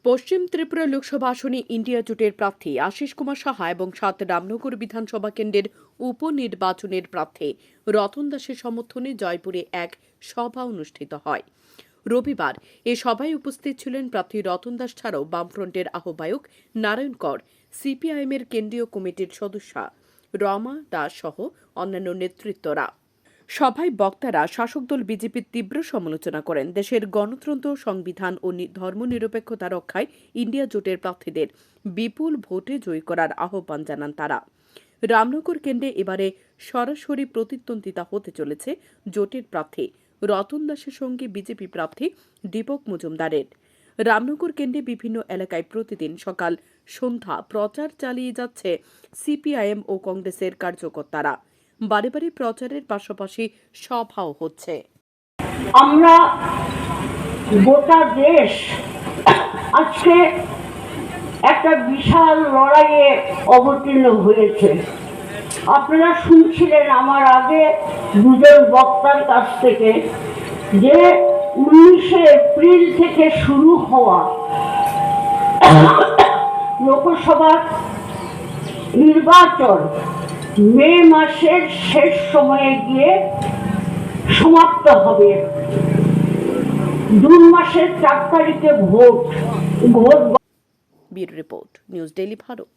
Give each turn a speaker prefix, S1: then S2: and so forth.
S1: পশ্চিম ত্রিপুরা লোকসভা আসনে ইন্ডিয়া জোটের প্রার্থী আশিস কুমার সাহা এবং ৭ রামনগর বিধানসভা কেন্দ্রের উপনির্বাচনের প্রার্থী রতন দাসের সমর্থনে জয়পুরে এক সভা অনুষ্ঠিত হয়। রবিবার এ সভায় উপস্থিত ছিলেন প্রার্থী রতন দাস ছাড়াও বামফ্রন্টের আহ্বায়ক নারায়ণ কর, সিপিআইএমের কেন্দ্রীয় কমিটির সদস্যা রমা দাস সহ অন্যান্য নেতৃত্বরা। সভায় বক্তারা শাসক দল বিজেপির তীব্র সমালোচনা করেন। দেশের গণতন্ত্র, সংবিধান ও ধর্মনিরপেক্ষতা রক্ষায় ইন্ডিয়া জোটের প্রার্থীদের বিপুল ভোটে জয়ী করার আহ্বান জানান তারা। রামনগর কেন্দ্রে এবারে সরাসরি প্রতিদ্বন্দ্বিতা হতে চলেছে জোটের প্রার্থী রতন দাসের সঙ্গে বিজেপি প্রার্থী দীপক মজুমদারের। রামনগর কেন্দ্রে বিভিন্ন এলাকায় প্রতিদিন সকাল সন্ধ্যা প্রচার চালিয়ে যাচ্ছে সিপিআইএম ও কংগ্রেসের কার্যকর্তারা। বারে বারে প্রচারের পাশাপাশি সভাও হচ্ছে।
S2: আমরা গোটা দেশ আজকে একটা বিশাল লড়াইয়ে অবতীর্ণ হয়েছে। আপনারা শুনছিলেন আমার আগে দুজন বক্তার কাছ থেকে যে 19শে এপ্রিল থেকে শুরু হওয়া লোকসভার নির্বাচন মে মাসের শেষ সময়ে গিয়ে সমাপ্ত হবে। জুন মাসের 4 তারিখে vote.
S1: Bureau report, news daily Bharat.